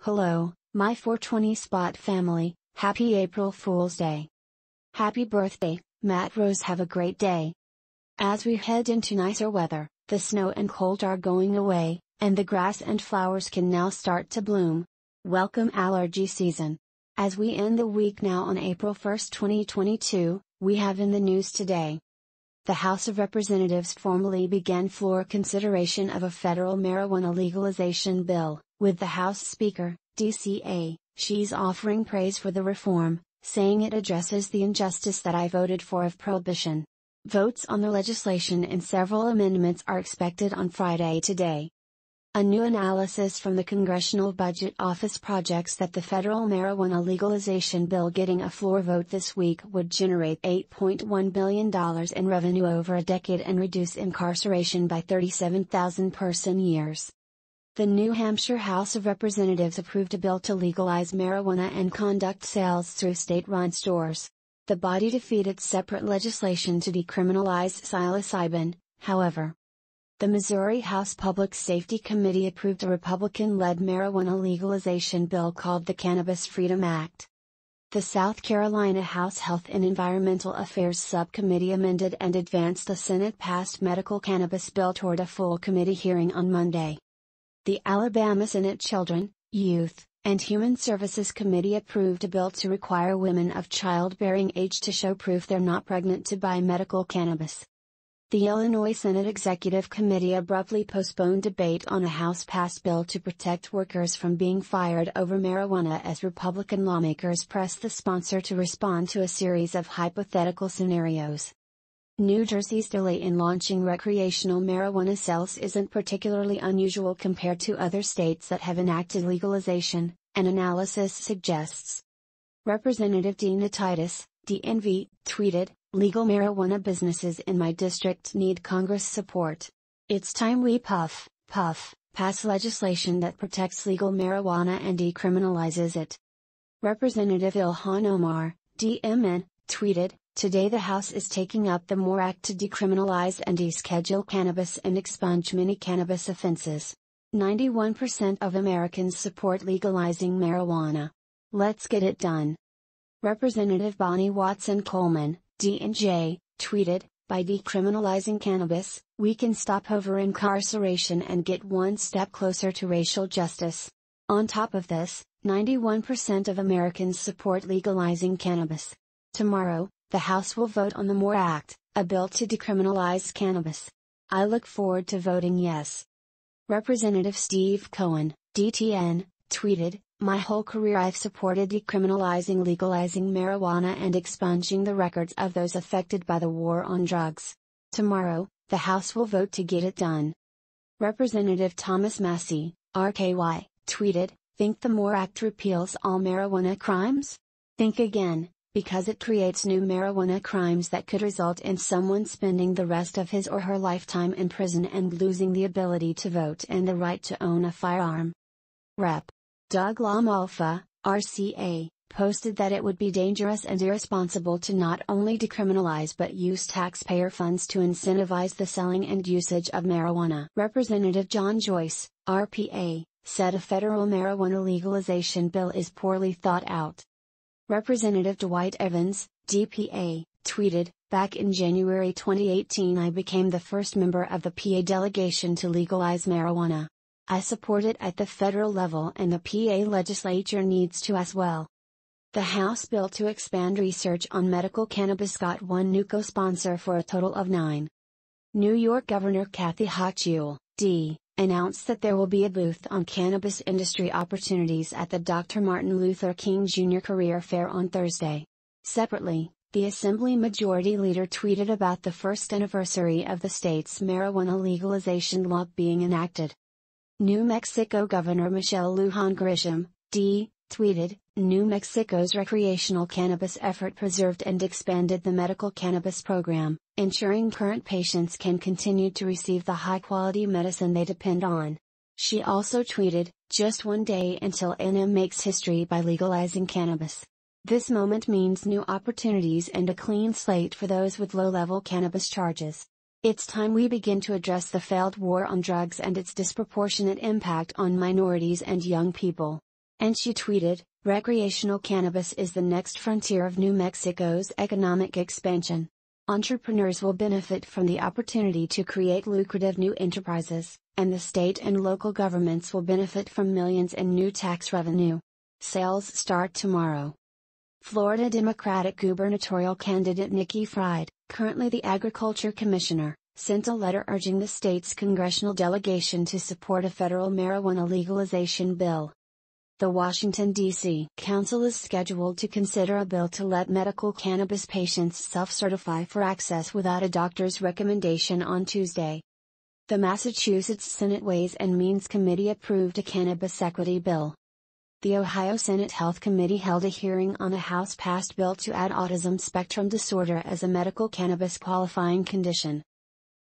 Hello, my 420 Spot family, happy April Fool's Day. Happy birthday, Matt Rose. Have a great day. As we head into nicer weather, the snow and cold are going away, and the grass and flowers can now start to bloom. Welcome allergy season. As we end the week now on April 1, 2022, we have in the news today. The House of Representatives formally began floor consideration of a federal marijuana legalization bill, with the House Speaker, DCA, she's offering praise for the reform, saying it addresses the injustice that I voted for of prohibition. Votes on the legislation and several amendments are expected on Friday today. A new analysis from the Congressional Budget Office projects that the federal marijuana legalization bill getting a floor vote this week would generate $8.1 billion in revenue over a decade and reduce incarceration by 37,000 person-years. The New Hampshire House of Representatives approved a bill to legalize marijuana and conduct sales through state-run stores. The body defeated separate legislation to decriminalize psilocybin, however. The Missouri House Public Safety Committee approved a Republican-led marijuana legalization bill called the Cannabis Freedom Act. The South Carolina House Health and Environmental Affairs Subcommittee amended and advanced a Senate-passed medical cannabis bill toward a full committee hearing on Monday. The Alabama Senate Children, Youth, and Human Services Committee approved a bill to require women of childbearing age to show proof they're not pregnant to buy medical cannabis. The Illinois Senate Executive Committee abruptly postponed debate on a House-passed bill to protect workers from being fired over marijuana as Republican lawmakers pressed the sponsor to respond to a series of hypothetical scenarios. New Jersey's delay in launching recreational marijuana sales isn't particularly unusual compared to other states that have enacted legalization, an analysis suggests. Representative Dina Titus, DNV, tweeted, "Legal marijuana businesses in my district need Congress support. It's time we pass legislation that protects legal marijuana and decriminalizes it." Representative Ilhan Omar, DMN, tweeted, "Today the House is taking up the MORE Act to decriminalize and deschedule cannabis and expunge many cannabis offenses. 91% of Americans support legalizing marijuana. Let's get it done." Representative Bonnie Watson Coleman, D&J, tweeted, "By decriminalizing cannabis, we can stop over-incarceration and get one step closer to racial justice. On top of this, 91% of Americans support legalizing cannabis. Tomorrow, the House will vote on the MORE Act, a bill to decriminalize cannabis. I look forward to voting yes." Representative Steve Cohen, DTN, tweeted, "My whole career I've supported decriminalizing legalizing marijuana and expunging the records of those affected by the war on drugs. Tomorrow, the House will vote to get it done." Representative Thomas Massey, RKY, tweeted, "Think the MORE Act repeals all marijuana crimes? Think again, because it creates new marijuana crimes that could result in someone spending the rest of his or her lifetime in prison and losing the ability to vote and the right to own a firearm." Rep. Doug Lamalfa, RCA, posted that it would be dangerous and irresponsible to not only decriminalize but use taxpayer funds to incentivize the selling and usage of marijuana. Representative John Joyce, RPA, said a federal marijuana legalization bill is poorly thought out. Representative Dwight Evans, DPA, tweeted, "Back in January 2018 I became the first member of the PA delegation to legalize marijuana. I support it at the federal level and the PA legislature needs to as well." The House bill to expand research on medical cannabis got one new co-sponsor for a total of 9. New York Governor Kathy Hochul, D., announced that there will be a booth on cannabis industry opportunities at the Dr. Martin Luther King Jr. Career Fair on Thursday. Separately, the Assembly Majority Leader tweeted about the first anniversary of the state's marijuana legalization law being enacted. New Mexico Governor Michelle Lujan Grisham, D., tweeted, "New Mexico's recreational cannabis effort preserved and expanded the medical cannabis program, ensuring current patients can continue to receive the high-quality medicine they depend on." She also tweeted, "Just one day until NM makes history by legalizing cannabis. This moment means new opportunities and a clean slate for those with low-level cannabis charges. It's time we begin to address the failed war on drugs and its disproportionate impact on minorities and young people. And she tweeted, "Recreational cannabis is the next frontier of New Mexico's economic expansion. Entrepreneurs will benefit from the opportunity to create lucrative new enterprises, and the state and local governments will benefit from millions in new tax revenue. Sales start tomorrow." Florida Democratic gubernatorial candidate Nikki Fried, currently the Agriculture Commissioner, sent a letter urging the state's congressional delegation to support a federal marijuana legalization bill. The Washington, D.C. Council is scheduled to consider a bill to let medical cannabis patients self-certify for access without a doctor's recommendation on Tuesday. The Massachusetts Senate Ways and Means Committee approved a cannabis equity bill. The Ohio Senate Health Committee held a hearing on a House-passed bill to add autism spectrum disorder as a medical cannabis qualifying condition.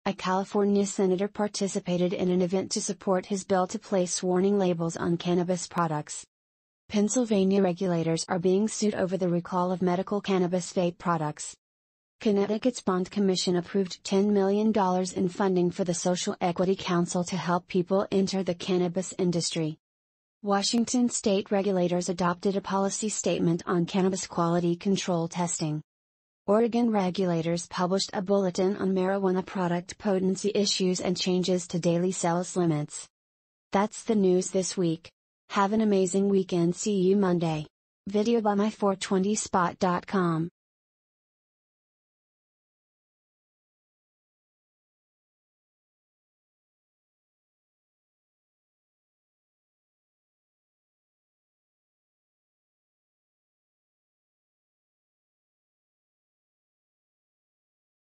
A California senator participated in an event to support his bill to place warning labels on cannabis products. Pennsylvania regulators are being sued over the recall of medical cannabis vape products. Connecticut's Bond Commission approved $10 million in funding for the Social Equity Council to help people enter the cannabis industry. Washington state regulators adopted a policy statement on cannabis quality control testing. Oregon regulators published a bulletin on marijuana product potency issues and changes to daily sales limits. That's the news this week. Have an amazing weekend. See you Monday. Video by my420spot.com.